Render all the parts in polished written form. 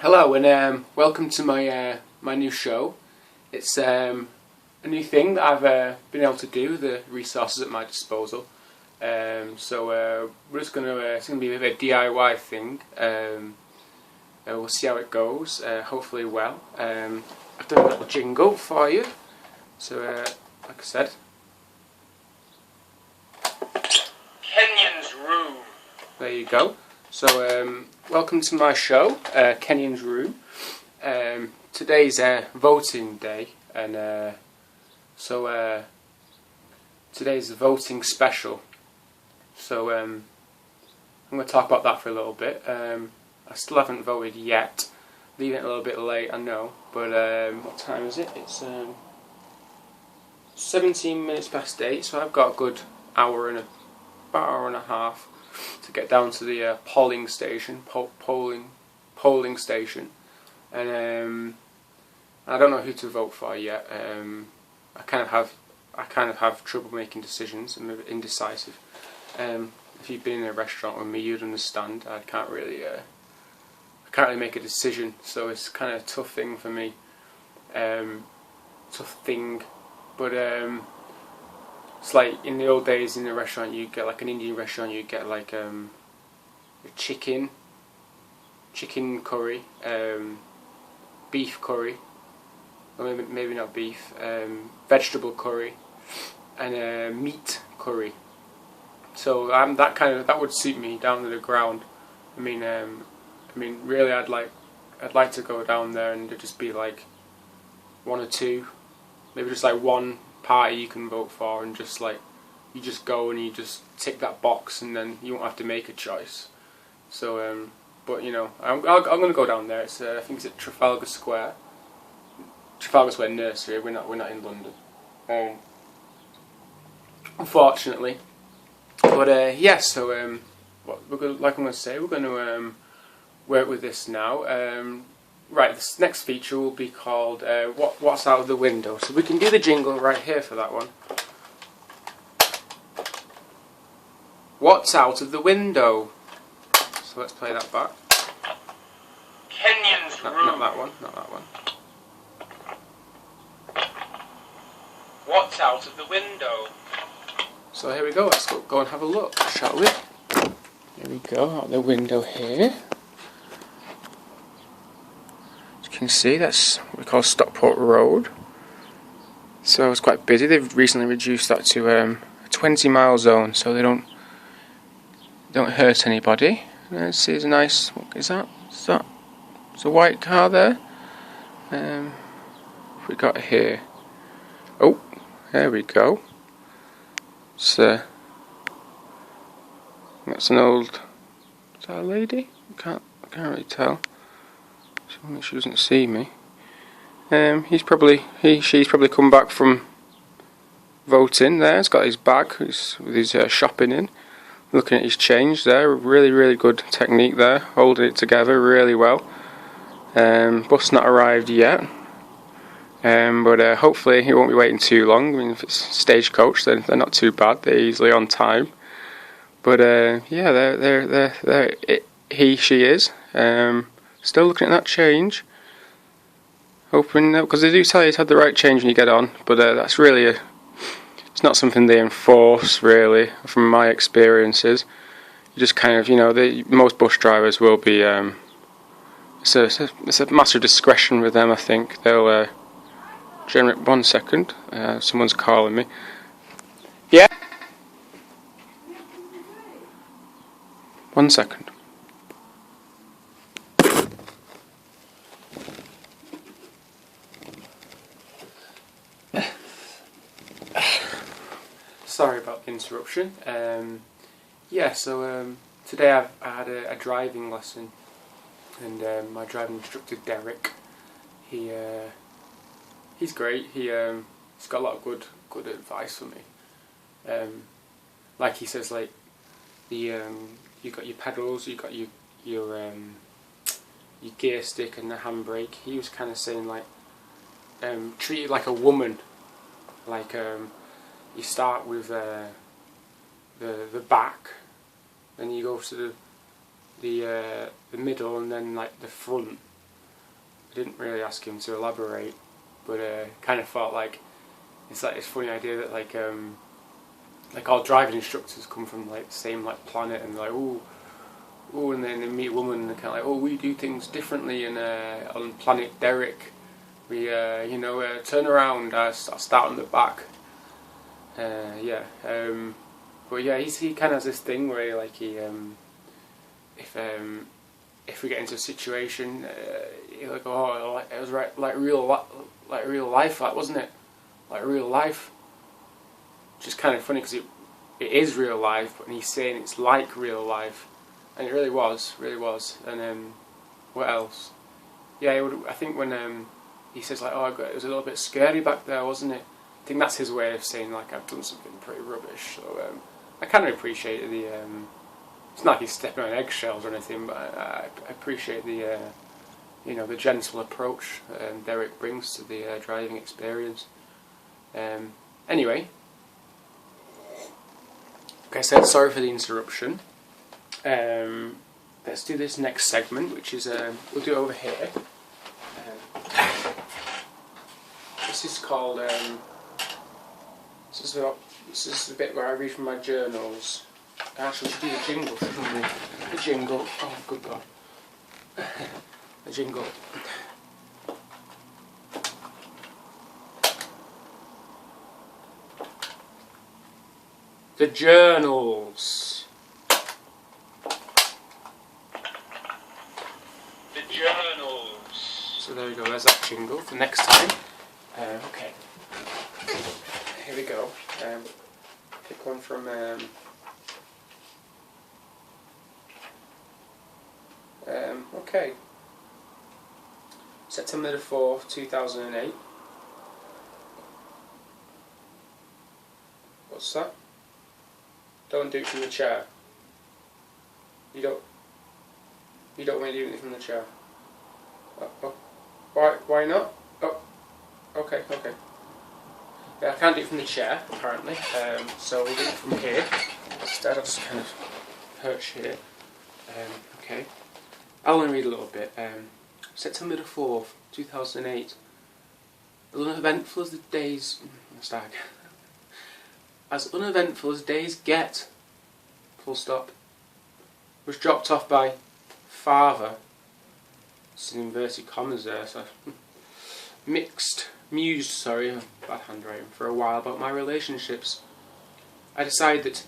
Hello and welcome to my new show. It's a new thing that I've been able to do with the resources at my disposal. So we're just it's gonna be a bit of a DIY thing. We'll see how it goes. Hopefully well. I've done a little jingle for you. So like I said, Kenyon's room. there you go. So welcome to my show, Kenyon's Room. Today's voting day, and so today's the voting special. So I'm going to talk about that for a little bit. I still haven't voted yet. Leaving it a little bit late, I know. But what time is it? It's 17 minutes past 8. So I've got a good about hour and a half to get down to the polling station, polling station, and I don't know who to vote for yet. I kind of have trouble making decisions. I'm a bit indecisive. If you've been in a restaurant with me, you'd understand. I can't really make a decision, so it's kind of a tough thing for me. But it's like in the old days in the restaurant, you get like an Indian restaurant, you get like a chicken curry, beef curry, or maybe not beef, vegetable curry, and meat curry. So that would suit me down to the ground. I mean, really, I'd like to go down there and just be like one or two, maybe just like one party you can vote for, and just like you just go and you just tick that box, and then you won't have to make a choice. So, but you know, I'm going to go down there. It's I think it's at Trafalgar Square Nursery. We're not in London, unfortunately. But yeah, so we're going to work with this now. Right, this next feature will be called What's Out of the Window. So we can do the jingle right here for that one. What's out of the window? So let's play that back. Kenyon's room. Not that one. What's out of the window? So here we go. Let's go and have a look, shall we? Here we go, out the window here. You can see that's what we call Stockport Road. So it's quite busy. They've recently reduced that to a 20-mile zone, so they don't hurt anybody. Let's see, there's a nice. What is that? It's a white car there. What we got here? Oh, there we go. It's that's an old. Is that a lady? I can't really tell. She doesn't see me. She's probably come back from voting there. He's got his bag with his shopping in. Looking at his change there. Really, really good technique there. Holding it together really well. Bus not arrived yet. But hopefully he won't be waiting too long. I mean, if it's stagecoach, then they're not too bad. They're easily on time. But yeah, there. She is. Still looking at that change, hoping because they do tell you to have the right change when you get on, but that's really it's not something they enforce really. From my experiences, you just kind of most bus drivers will be. It's a matter of discretion with them. I think they'll generate. 1 second, someone's calling me. Yeah. 1 second. Sorry about the interruption. Yeah, so today I had a driving lesson, and my driving instructor Derek, he's great. He's got a lot of good advice for me. Like he says, like you got your pedals, you got your gear stick and the handbrake. He was kind of saying like treat it like a woman, like you start with the back, then you go to the middle, and then like the front, I didn't really ask him to elaborate, but kind of felt like it's like this funny idea that like all driving instructors come from like the same like planet, and like oh, and then they meet a woman and they're kind of like, oh, we do things differently, and on planet Derek, we turn around, I start on the back. But yeah, he kind of has this thing where if we get into a situation, he'll go, oh, it was like real life, that wasn't it? Like real life. Which is kind of funny because it is real life, but he's saying it's like real life, and it really was. And what else? Yeah, I think when he says like, oh, it was a little bit scary back there, wasn't it? I think that's his way of saying like I've done something pretty rubbish. So I kind of appreciate the. It's not like he's stepping on eggshells or anything, but I appreciate the the gentle approach Derek brings to the driving experience. Anyway, like I said, sorry for the interruption. Let's do this next segment, which is we'll do it over here. This is called. This is the bit where I read from my journals. Actually, we should do the jingle, shouldn't we? The jingle. Oh, good God. The jingle. The journals. The journals. So there we go, there's that jingle for next time. Okay. Here we go. Pick one from okay. September the 4th, 2008. What's that? Don't do it from the chair. You don't want to do it from the chair. Why not? Oh, okay. Yeah, I can't do it from the chair, apparently. So we'll do it from here. Instead, I'll just kind of perch here. Okay. I'll only read a little bit. September the 4th, 2008. As uneventful as the days... As uneventful as days get, full stop, was dropped off by father. It's in inverted commas there, so... mused, bad handwriting, for a while about my relationships. I decided that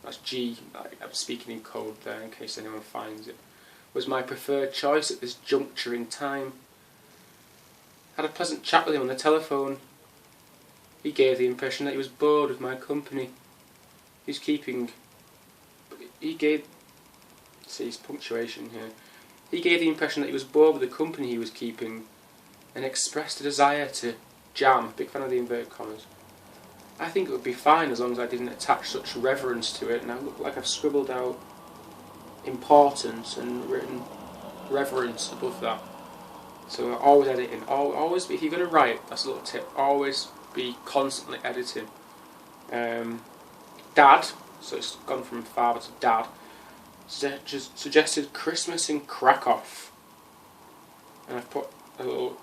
that's G, I'm speaking in code there in case anyone finds it, was my preferred choice at this juncture in time. Had a pleasant chat with him on the telephone. He gave the impression that he was bored with my company. See his punctuation here. He gave the impression that he was bored with the company he was keeping, and expressed a desire to jam. Big fan of the inverted commas. I think it would be fine as long as I didn't attach such reverence to it, and I look like I've scribbled out importance and written reverence above that. So always editing. Always, if you're going to write, that's a little tip, always be constantly editing. Dad, so it's gone from father to dad, suggested Christmas in Krakow. And I've put a little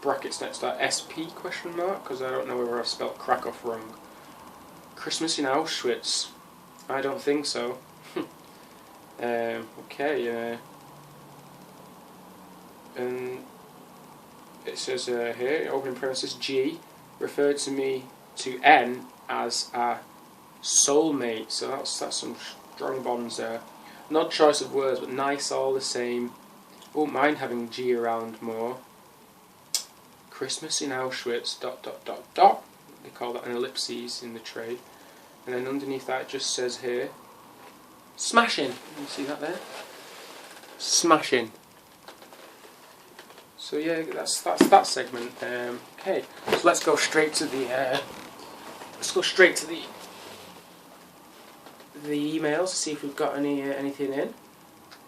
brackets next to that SP question mark because I don't know whether I've spelt Krakow wrong. Christmas in Auschwitz? I don't think so. Okay. And it says here, opening parenthesis, G referred to me to N as a soulmate. So that's some strong bonds there. An odd choice of words, but nice all the same. Won't mind having G around more. Christmas in Auschwitz, ... They call that an ellipses in the trade. And then underneath that it just says here, smashing. You see that there? Smashing. So yeah, that's that segment. Okay, so let's go straight to the emails to see if we've got anything in.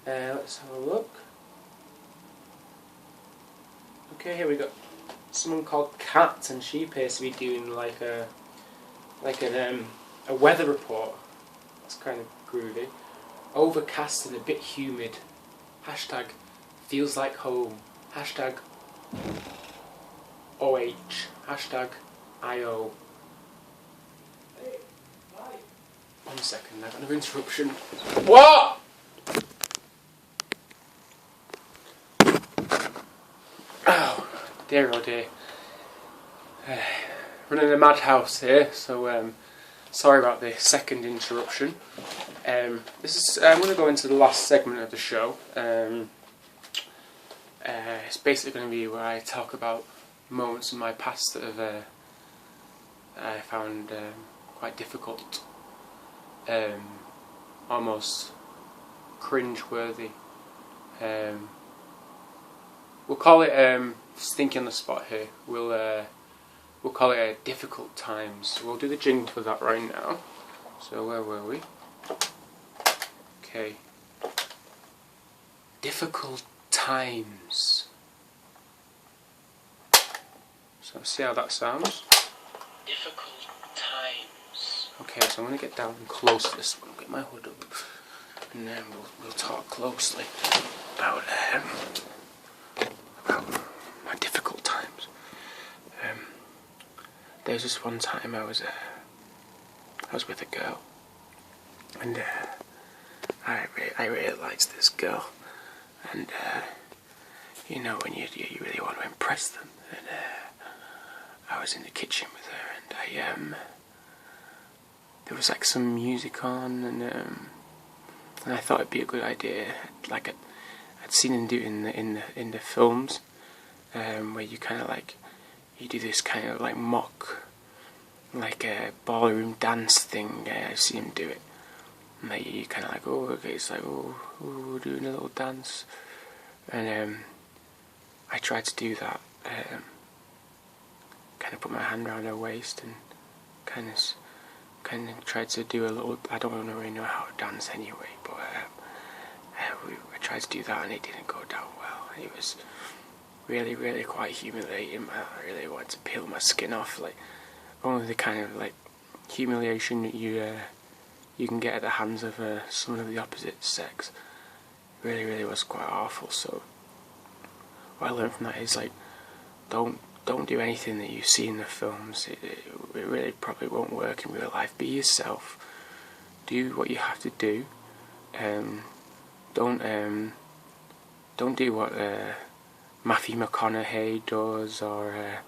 Let's have a look. Okay, here we go. Someone called Kat, and she appears to be doing like a weather report. That's kind of groovy. Overcast and a bit humid. Hashtag feels like home. Hashtag OH. Hashtag IO. 1 second, I've got another interruption. What? Oh dear. Running a madhouse here, so sorry about the second interruption. I'm going to go into the last segment of the show. It's basically going to be where I talk about moments in my past that have I found quite difficult, almost cringe-worthy. We'll call it stinking on the spot here. We'll call it difficult times. We'll do the jingle for that right now. So where were we? Okay. Difficult times. So see how that sounds. Difficult times. Okay, so I'm going to get down close to this one. Get my hood up, and then we'll talk closely about my difficult times. There was this one time I was with a girl, and I really liked this girl, and you know when you really want to impress them, and I was in the kitchen with her, and there was like some music on, and I thought it'd be a good idea, like I'd seen him do it in the films, where you kind of like. You do this kind of like mock, like a ballroom dance thing. I've seen him do it. And like you kind of like, oh, okay, it's like, oh, we're doing a little dance. And I tried to do that. Kind of put my hand around her waist and kind of tried to do a little. I don't really know how to dance anyway, but I tried to do that and it didn't go down well. It was really quite humiliating. I really wanted to peel my skin off, like only the kind of like humiliation that you can get at the hands of someone of the opposite sex. Really was quite awful. So what I learned from that is like don't do anything that you see in the films. It really probably won't work in real life. Be yourself. Do what you have to do. Don't do what Matthew McConaughey does, or